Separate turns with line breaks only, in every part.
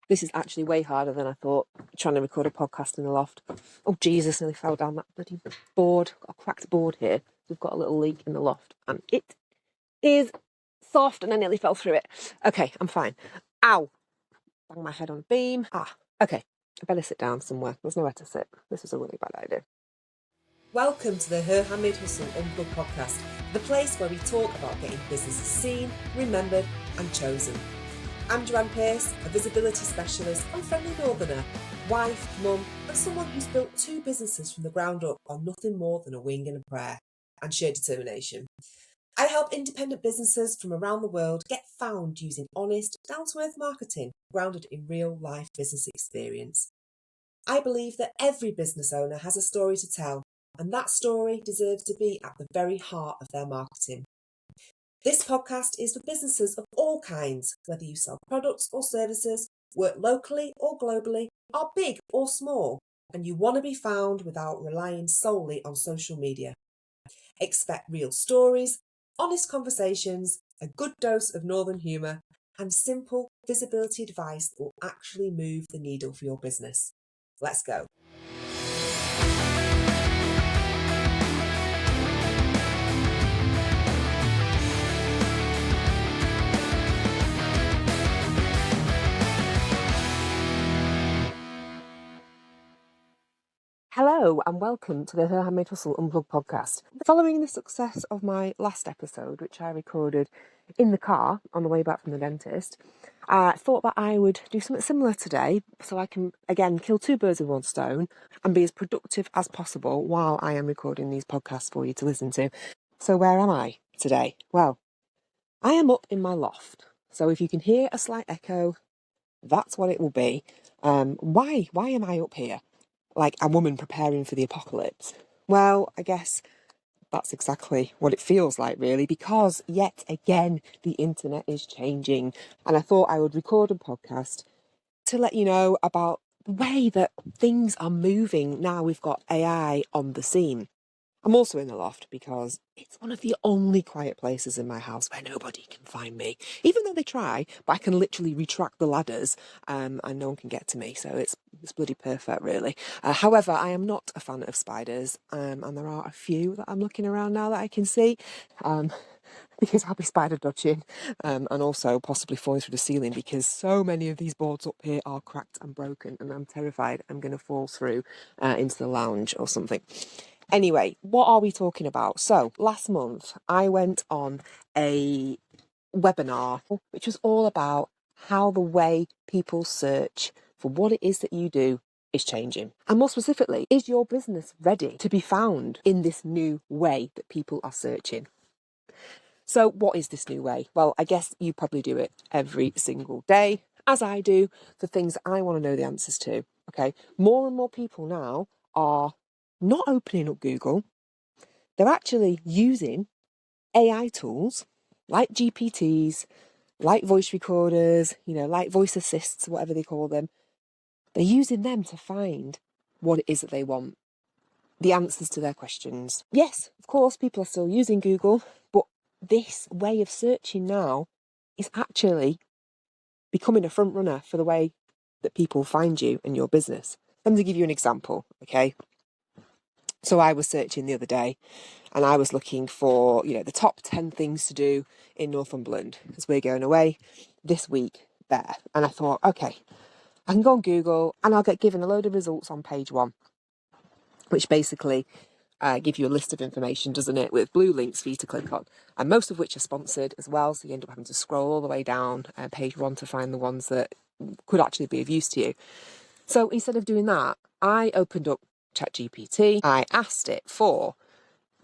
This is actually way harder than I thought, trying to record a podcast in the loft. Oh, Jesus, nearly fell down that bloody board. Got a cracked board here. We've got a little leak in the loft, and it is soft, and I nearly fell through it. Okay, I'm fine. Ow! Bang my head on a beam. Okay. I better sit down somewhere. There's nowhere to sit. This is a really bad idea. Welcome to the Her Handmade Hustle Unplugged podcast, the place where we talk about getting businesses seen, remembered, and chosen. I'm Joanne Pearce, a visibility specialist and friendly northerner, wife, mum, and someone who's built 2 businesses from the ground up on nothing more than a wing and a prayer and sheer determination. I help independent businesses from around the world get found using honest, down-to-earth marketing grounded in real-life business experience. I believe that every business owner has a story to tell, and that story deserves to be at the very heart of their marketing. This podcast is for businesses of all kinds, whether you sell products or services, work locally or globally, are big or small, and you want to be found without relying solely on social media. Expect real stories, honest conversations, a good dose of northern humour, and simple visibility advice that will actually move the needle for your business. Let's go. Hello and welcome to the Her Handmade Hustle Unplugged podcast. Following the success of my last episode, which I recorded in the car on the way back from the dentist, I thought that I would do something similar today so I can, again, kill 2 birds with 1 stone and be as productive as possible while I am recording these podcasts for you to listen to. So where am I today? Well, I am up in my loft. So if you can hear a slight echo, that's what it will be. Why am I up here? Like a woman preparing for the apocalypse? Well, I guess that's exactly what it feels like, really, because yet again, the internet is changing. And I thought I would record a podcast to let you know about the way that things are moving now we've got AI on the scene. I'm also in the loft because it's one of the only quiet places in my house where nobody can find me. Even though they try, but I can literally retract the ladders and no one can get to me. So it's bloody perfect, really. However, I am not a fan of spiders and there are a few that I'm looking around now that I can see. Because I'll be spider dodging and also possibly falling through the ceiling because so many of these boards up here are cracked and broken and I'm terrified I'm going to fall through into the lounge or something. Anyway, what are we talking about? So last month I went on a webinar which was all about how the way people search for what it is that you do is changing. And more specifically, is your business ready to be found in this new way that people are searching? So what is this new way? Well, I guess you probably do it every single day, as I do, for things that I want to know the answers to. Okay, more and more people now are not opening up Google. They're actually using AI tools like GPTs, like voice recorders, like voice assists, whatever they call them. They're using them to find what it is that they want, the answers to their questions. Yes, of course, people are still using Google, but this way of searching now is actually becoming a front runner for the way that people find you and your business. Let me give you an example, okay? So I was searching the other day and I was looking for, the top 10 things to do in Northumberland as we're going away this week there. And I thought, okay, I can go on Google and I'll get given a load of results on page 1, which basically give you a list of information, doesn't it, with blue links for you to click on, and most of which are sponsored as well, so you end up having to scroll all the way down page 1 to find the ones that could actually be of use to you. So instead of doing that, I opened up ChatGPT. I asked it for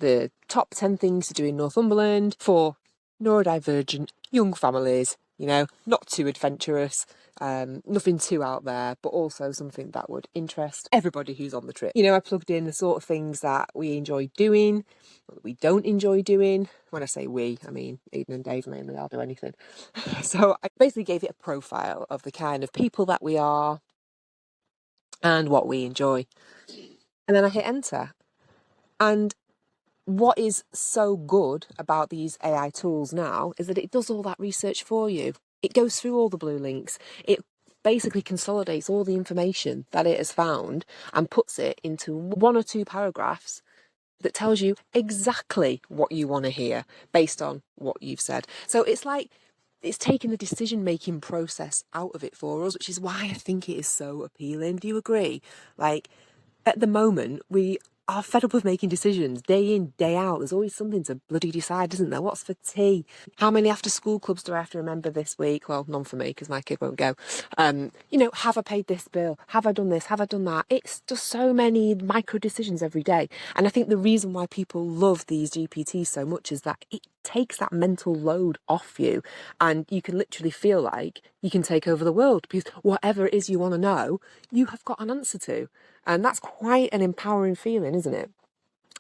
the top 10 things to do in Northumberland for neurodivergent young families, not too adventurous, nothing too out there, but also something that would interest everybody who's on the trip. I plugged in the sort of things that we enjoy doing, or that we don't enjoy doing. When I say we, I mean Eden and Dave mainly. I'll do anything. So I basically gave it a profile of the kind of people that we are and what we enjoy. And then I hit enter. And what is so good about these AI tools now is that it does all that research for you. It goes through all the blue links. It basically consolidates all the information that it has found and puts it into 1 or 2 paragraphs that tells you exactly what you want to hear based on what you've said. So it's like it's taken the decision-making process out of it for us, which is why I think it is so appealing. Do you agree? Like, at the moment, we are fed up with making decisions day in, day out. There's always something to bloody decide, isn't there? What's for tea? How many after-school clubs do I have to remember this week? Well, none for me because my kid won't go. Have I paid this bill? Have I done this? Have I done that? It's just so many micro decisions every day. And I think the reason why people love these GPTs so much is that it takes that mental load off you, and you can literally feel like you can take over the world because whatever it is you want to know, you have got an answer to. And that's quite an empowering feeling, isn't it?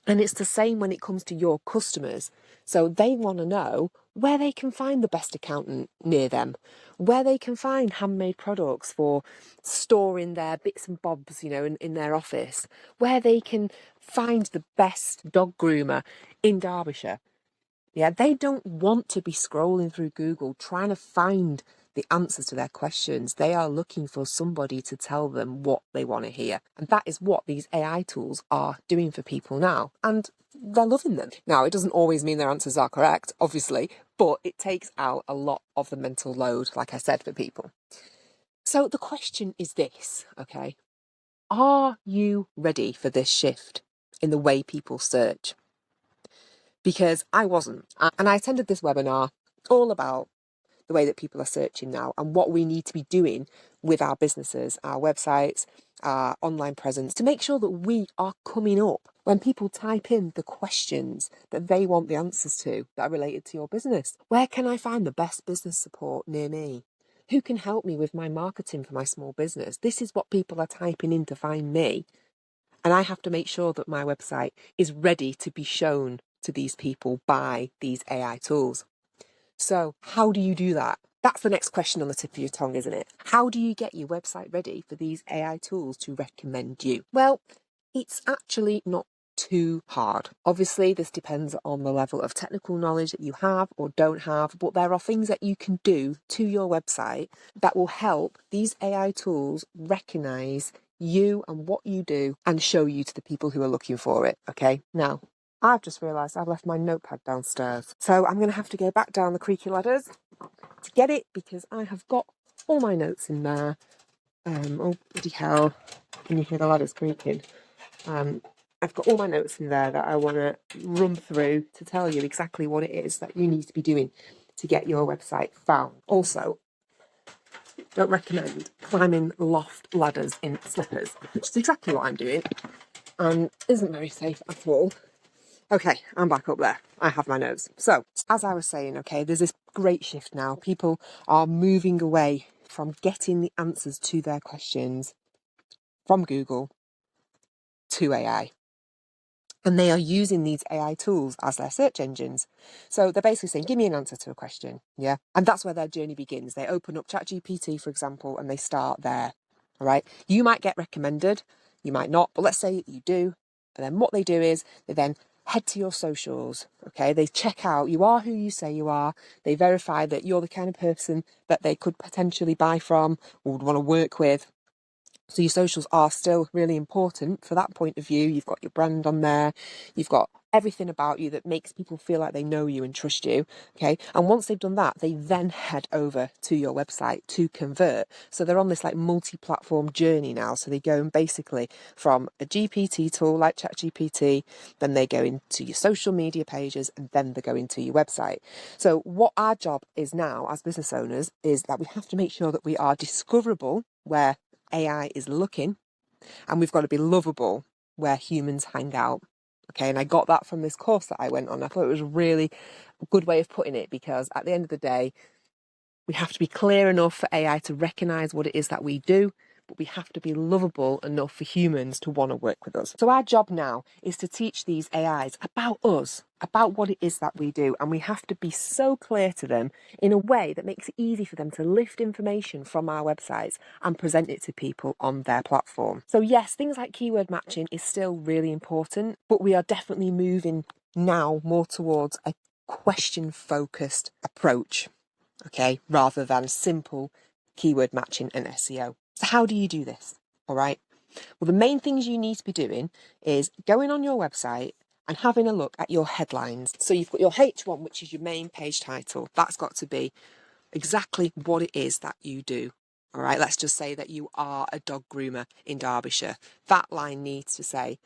And it's the same when it comes to your customers. So they want to know where they can find the best accountant near them, where they can find handmade products for storing their bits and bobs, in their office, where they can find the best dog groomer in Derbyshire. Yeah, they don't want to be scrolling through Google trying to find the answers to their questions. They are looking for somebody to tell them what they want to hear. And that is what these AI tools are doing for people now. And they're loving them. Now, it doesn't always mean their answers are correct, obviously, but it takes out a lot of the mental load, like I said, for people. So the question is this, okay? Are you ready for this shift in the way people search? Because I wasn't. And I attended this webinar all about the way that people are searching now and what we need to be doing with our businesses, our websites, our online presence to make sure that we are coming up when people type in the questions that they want the answers to that are related to your business. Where can I find the best business support near me? Who can help me with my marketing for my small business? This is what people are typing in to find me. And I have to make sure that my website is ready to be shown to these people by these AI tools. So how do you do that? That's the next question on the tip of your tongue, isn't it? How do you get your website ready for these AI tools to recommend you? Well, it's actually not too hard. Obviously, this depends on the level of technical knowledge that you have or don't have, but there are things that you can do to your website that will help these AI tools recognize you and what you do and show you to the people who are looking for it. Okay, now I've just realised I've left my notepad downstairs, so I'm going to have to go back down the creaky ladders to get it because I have got all my notes in there. Oh bloody hell, can you hear the ladders creaking? I've got all my notes in there that I want to run through to tell you exactly what it is that you need to be doing to get your website found. Also, don't recommend climbing loft ladders in slippers, which is exactly what I'm doing and isn't very safe at all. Okay, I'm back up there. I have my notes. So, as I was saying, okay, there's this great shift now. People are moving away from getting the answers to their questions from Google to AI. And they are using these AI tools as their search engines. So they're basically saying, give me an answer to a question. Yeah. And that's where their journey begins. They open up ChatGPT, for example, and they start there. All right. You might get recommended, you might not, but let's say you do. And then what they do is they then head to your socials. Okay. They check out you are who you say you are. They verify that you're the kind of person that they could potentially buy from or would want to work with. So your socials are still really important for that point of view. You've got your brand on there. You've got everything about you that makes people feel like they know you and trust you. Okay. And once they've done that, they then head over to your website to convert. So they're on this like multi-platform journey now. So they go and basically from a GPT tool like ChatGPT, then they go into your social media pages and then they go into your website. So what our job is now as business owners is that we have to make sure that we are discoverable where AI is looking, and we've got to be lovable where humans hang out. Okay, and I got that from this course that I went on. I thought it was really a good way of putting it because at the end of the day, we have to be clear enough for AI to recognise what it is that we do, but we have to be lovable enough for humans to want to work with us. So our job now is to teach these AIs about us, about what it is that we do, and we have to be so clear to them in a way that makes it easy for them to lift information from our websites and present it to people on their platform. So yes, things like keyword matching is still really important, but we are definitely moving now more towards a question-focused approach. Okay, rather than simple keyword matching and SEO. So how do you do this? All right. Well, the main things you need to be doing is going on your website and having a look at your headlines. So you've got your H1, which is your main page title. That's got to be exactly what it is that you do. All right, let's just say that you are a dog groomer in Derbyshire. That line needs to say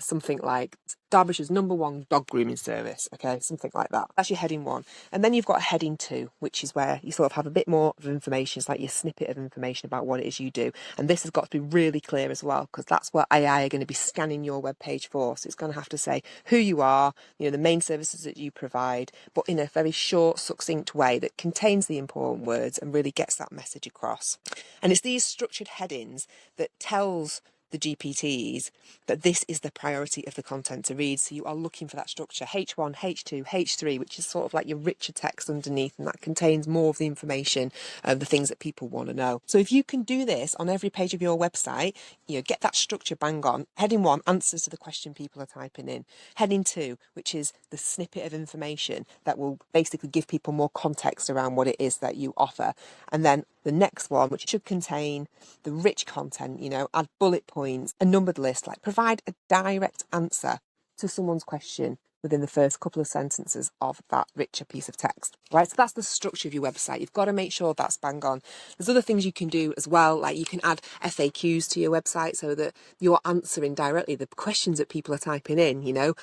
something like Derbyshire's #1 dog grooming service, okay, something like that. That's your heading 1. And then you've got a heading 2, which is where you sort of have a bit more of information. It's like your snippet of information about what it is you do. And this has got to be really clear as well, because that's what AI are going to be scanning your web page for. So it's going to have to say who you are, you know, the main services that you provide, but in a very short, succinct way that contains the important words and really gets that message across. And it's these structured headings that tells the GPTs that this is the priority of the content to read. So you are looking for that structure, H1, H2, H3, which is sort of like your richer text underneath, and that contains more of the information of the things that people want to know. So if you can do this on every page of your website, you know, get that structure bang on. Heading 1 answers to the question people are typing in. Heading 2, which is the snippet of information that will basically give people more context around what it is that you offer. And then the next one, which should contain the rich content, you know, add bullet points, a numbered list, like provide a direct answer to someone's question within the first couple of sentences of that richer piece of text, right? So that's the structure of your website. You've got to make sure that's bang on. There's other things you can do as well, like you can add FAQs to your website so that you're answering directly the questions that people are typing in, you know.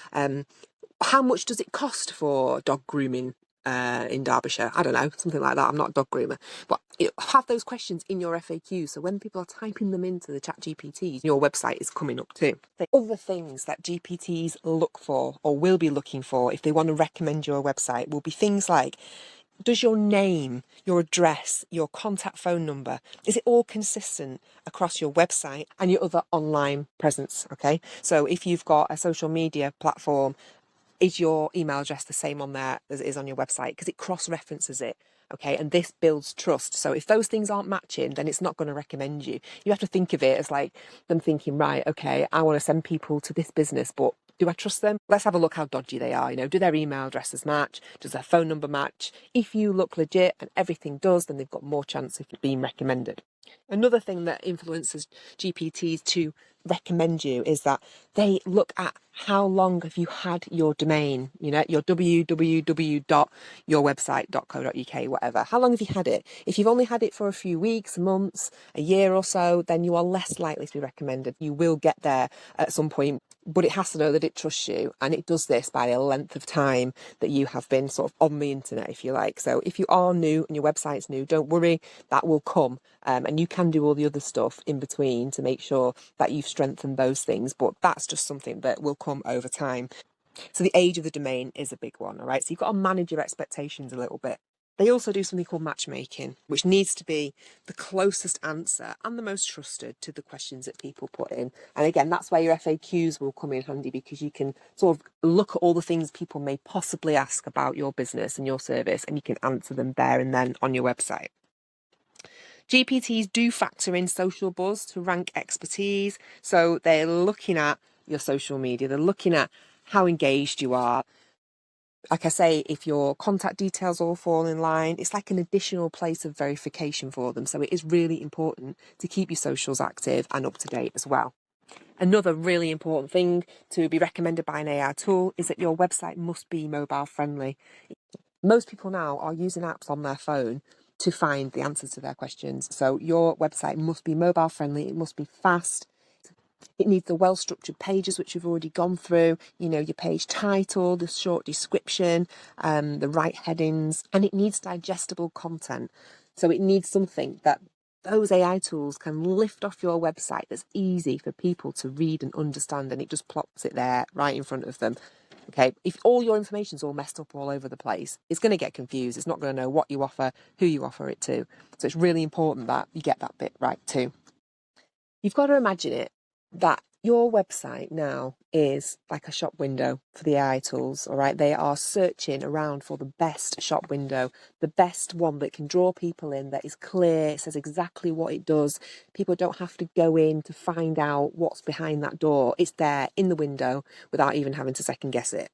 How much does it cost for dog grooming in Derbyshire? I don't know, something like that. I'm not a dog groomer, but have those questions in your FAQ, so when people are typing them into the chat GPT, your website is coming up too. The other things that GPTs look for or will be looking for if they want to recommend your website will be things like, does your name, your address, your contact phone number, is it all consistent across your website and your other online presence? Okay, so if you've got a social media platform, is your email address the same on there as it is on your website? Because it cross-references it. Okay, and this builds trust. So if those things aren't matching, then it's not going to recommend you. You have to think of it as like them thinking, right, okay, I want to send people to this business, but do I trust them? Let's have a look how dodgy they are. You know, do their email addresses match? Does their phone number match? If you look legit and everything does, then they've got more chance of being recommended. Another thing that influences GPTs to recommend you is that they look at how long have you had your domain, you know, your www.yourwebsite.co.uk, whatever. How long have you had it? If you've only had it for a few weeks, months, a year or so, then you are less likely to be recommended. You will get there at some point, but it has to know that it trusts you, and it does this by a length of time that you have been sort of on the internet, if you like. So if you are new and your website's new, don't worry, that will come, and you can do all the other stuff in between to make sure that you've strengthened those things, but that's just something that will come over time. So the age of the domain is a big one, all right? So you've got to manage your expectations a little bit. They also do something called matchmaking, which needs to be the closest answer and the most trusted to the questions that people put in. And again, that's where your FAQs will come in handy, because you can sort of look at all the things people may possibly ask about your business and your service, and you can answer them there and then on your website. GPTs do factor in social buzz to rank expertise. So they're looking at your social media, they're looking at how engaged you are. Like I say, if your contact details all fall in line, it's like an additional place of verification for them. So it is really important to keep your socials active and up to date as well. Another really important thing to be recommended by an AI tool is that your website must be mobile friendly. Most people now are using apps on their phone to find the answers to their questions. So your website must be mobile friendly, it must be fast. It needs the well-structured pages, which we've already gone through, you know, your page title, the short description, the right headings, and it needs digestible content. So it needs something that those AI tools can lift off your website that's easy for people to read and understand, and it just plops it there right in front of them. Okay, if all your information's all messed up all over the place, it's going to get confused. It's not going to know what you offer, who you offer it to. So it's really important that you get that bit right too. You've got to imagine it that your website now is like a shop window for the AI tools, all right? They are searching around for the best shop window, the best one that can draw people in, that is clear, it says exactly what it does. People don't have to go in to find out what's behind that door. It's there in the window without even having to second guess it.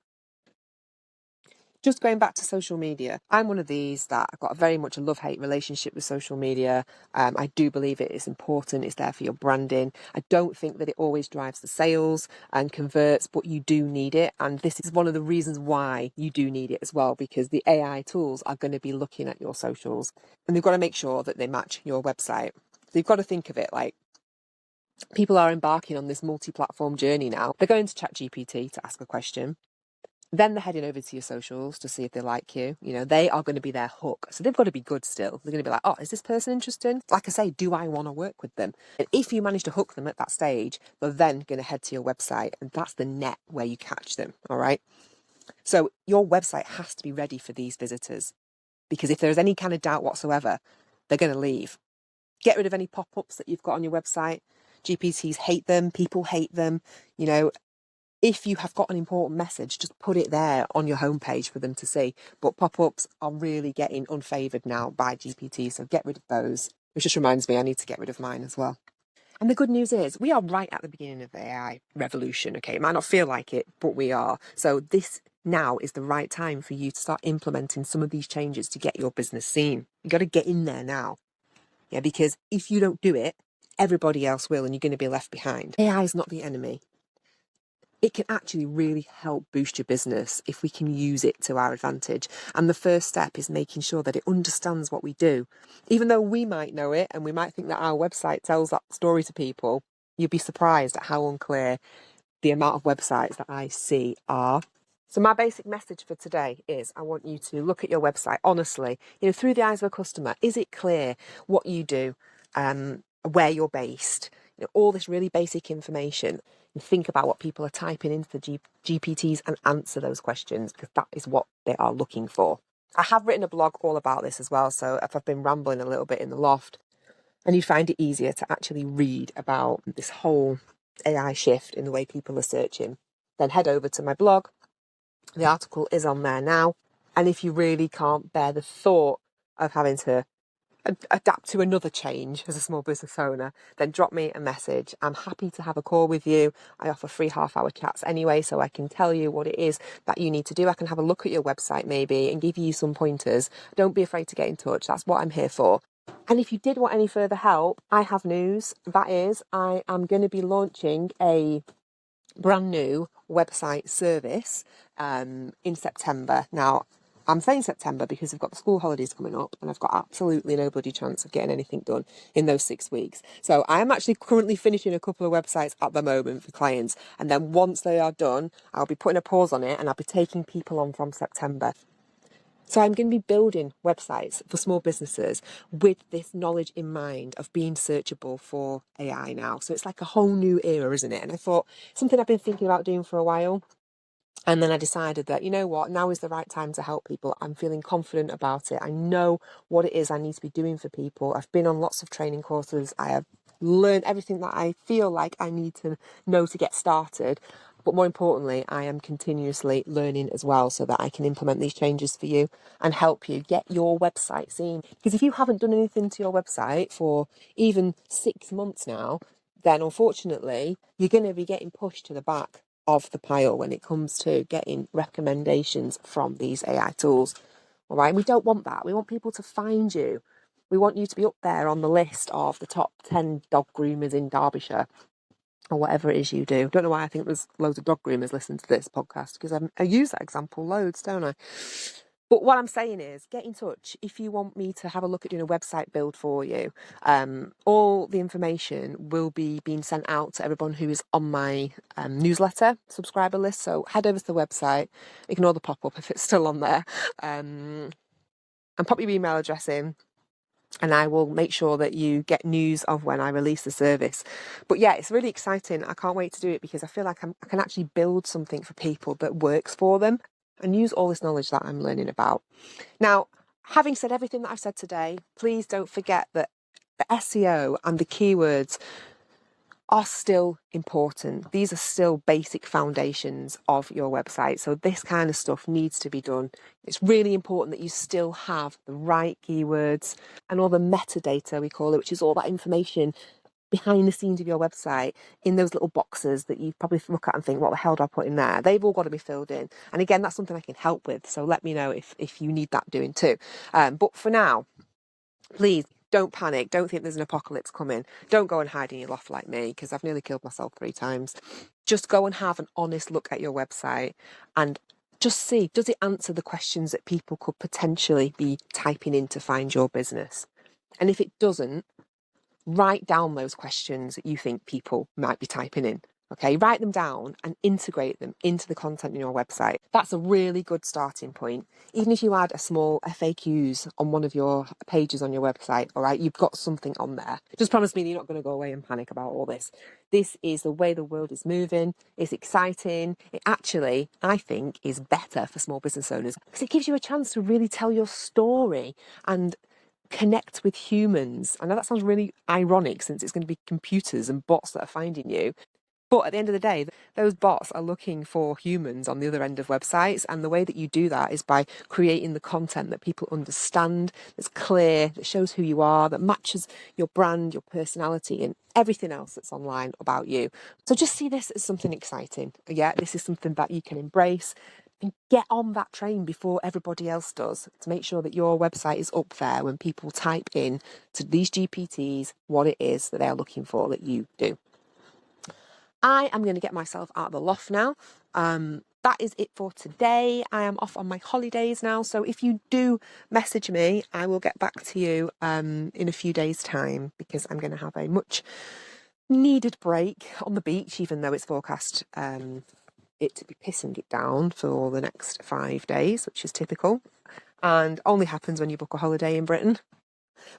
Just going back to social media, I'm one of these that I've got very much a love-hate relationship with social media. I do believe it is important. It's there for your branding. I don't think that it always drives the sales and converts, but you do need it. And this is one of the reasons why you do need it as well, because the AI tools are going to be looking at your socials and they've got to make sure that they match your website. So you've got to think of it like people are embarking on this multi-platform journey now. They're going to ChatGPT to ask a question. Then they're heading over to your socials to see if they like you. You know, they are going to be their hook. So they've got to be good still. They're going to be like, oh, is this person interesting? Like I say, do I want to work with them? And if you manage to hook them at that stage, they're then going to head to your website. And that's the net where you catch them. All right. So your website has to be ready for these visitors, because if there's any kind of doubt whatsoever, they're going to leave. Get rid of any pop-ups that you've got on your website. GPTs hate them. People hate them. You know, if you have got an important message, just put it there on your homepage for them to see. But pop-ups are really getting unfavoured now by GPT, so get rid of those. Which just reminds me, I need to get rid of mine as well. And the good news is we are right at the beginning of the AI revolution, okay? It might not feel like it, but we are. So this now is the right time for you to start implementing some of these changes to get your business seen. You got to get in there now. Yeah, because if you don't do it, everybody else will and you're going to be left behind. AI is not the enemy. It can actually really help boost your business if we can use it to our advantage. And the first step is making sure that it understands what we do. Even though we might know it and we might think that our website tells that story to people, you'd be surprised at how unclear the amount of websites that I see are. So my basic message for today is I want you to look at your website honestly, you know, through the eyes of a customer. Is it clear what you do, where you're based, you know, all this really basic information? And think about what people are typing into the GPTs and answer those questions, because that is what they are looking for. I have written a blog all about this as well, so if I've been rambling a little bit in the loft and you find it easier to actually read about this whole AI shift in the way people are searching, then head over to my blog. The article is on there now. And if you really can't bear the thought of having to adapt to another change as a small business owner, then drop me a message. I'm happy to have a call with you. I offer free half-hour chats anyway, so I can tell you what it is that you need to do. I can have a look at your website maybe and give you some pointers. Don't be afraid to get in touch. That's what I'm here for. And if you did want any further help, I have news. That is, I am going to be launching a brand new website service in September. Now, I'm saying September because we've got the school holidays coming up and I've got absolutely no bloody chance of getting anything done in those 6 weeks. So I am actually currently finishing a couple of websites at the moment for clients. And then once they are done, I'll be putting a pause on it and I'll be taking people on from September. So I'm going to be building websites for small businesses with this knowledge in mind of being searchable for AI now. So it's like a whole new era, isn't it? And I thought something I've been thinking about doing for a while. And then I decided that, you know what, now is the right time to help people. I'm feeling confident about it. I know what it is I need to be doing for people. I've been on lots of training courses. I have learned everything that I feel like I need to know to get started. But more importantly, I am continuously learning as well so that I can implement these changes for you and help you get your website seen. Because if you haven't done anything to your website for even 6 months now, then unfortunately, you're going to be getting pushed to the back of the pile when it comes to getting recommendations from these AI tools. All right, we don't want that. We want people to find you. We want you to be up there on the list of the top 10 dog groomers in Derbyshire or whatever it is you do. Don't know why I think there's loads of dog groomers listening to this podcast, because I use that example loads, don't I? But what I'm saying is, get in touch if you want me to have a look at doing a website build for you. All the information will be being sent out to everyone who is on my newsletter subscriber list. So head over to the website, ignore the pop-up if it's still on there, and pop your email address in. And I will make sure that you get news of when I release the service. But yeah, it's really exciting. I can't wait to do it because I feel like I can actually build something for people that works for them and use all this knowledge that I'm learning about. Now, having said everything that I've said today, please don't forget that the SEO and the keywords are still important. These are still basic foundations of your website. So this kind of stuff needs to be done. It's really important that you still have the right keywords and all the metadata, we call it, which is all that information behind the scenes of your website in those little boxes that you probably look at and think, what the hell do I put in there? They've all got to be filled in. And again, that's something I can help with. So let me know if you need that doing too. But for now, please don't panic. Don't think there's an apocalypse coming. Don't go and hide in your loft like me, because I've nearly killed myself 3 times. Just go and have an honest look at your website and just see, does it answer the questions that people could potentially be typing in to find your business? And if it doesn't, write down those questions that you think people might be typing in. Okay, write them down and integrate them into the content in your website. That's a really good starting point. Even if you add a small FAQs on one of your pages on your website, all right, you've got something on there. Just promise me that you're not going to go away and panic about all this. This is the way the world is moving. It's exciting. It actually, I think, is better for small business owners because it gives you a chance to really tell your story and connect with humans. I know that sounds really ironic since it's going to be computers and bots that are finding you. But at the end of the day, those bots are looking for humans on the other end of websites. And the way that you do that is by creating the content that people understand, that's clear, that shows who you are, that matches your brand, your personality, and everything else that's online about you. So just see this as something exciting. Yeah, this is something that you can embrace and get on that train before everybody else does, to make sure that your website is up there when people type in to these GPTs what it is that they're looking for that you do. I am going to get myself out of the loft now. That is it for today. I am off on my holidays now, so if you do message me, I will get back to you in a few days' time, because I'm going to have a much needed break on the beach, even though it's forecast it to be pissing it down for the next 5 days, which is typical and only happens when you book a holiday in Britain.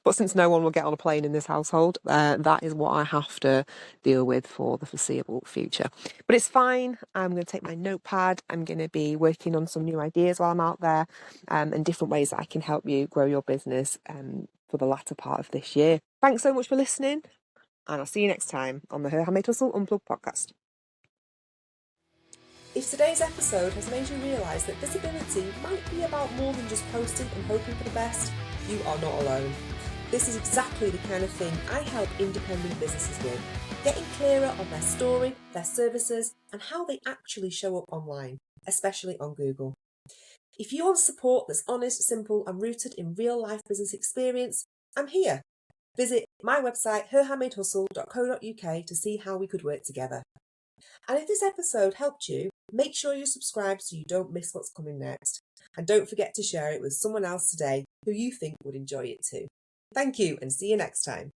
But since no one will get on a plane in this household, that is what I have to deal with for the foreseeable future. But it's fine. I'm going to take my notepad. I'm going to be working on some new ideas while I'm out there, and different ways that I can help you grow your business for the latter part of this year. Thanks so much for listening, and I'll see you next time on the Her Handmade Hustle Unplugged podcast. If today's episode has made you realise that visibility might be about more than just posting and hoping for the best, you are not alone. This is exactly the kind of thing I help independent businesses with, getting clearer on their story, their services, and how they actually show up online, especially on Google. If you want support that's honest, simple, and rooted in real-life business experience, I'm here. Visit my website, herhandmadehustle.co.uk, to see how we could work together. And if this episode helped you, make sure you subscribe so you don't miss what's coming next. And don't forget to share it with someone else today who you think would enjoy it too. Thank you, and see you next time.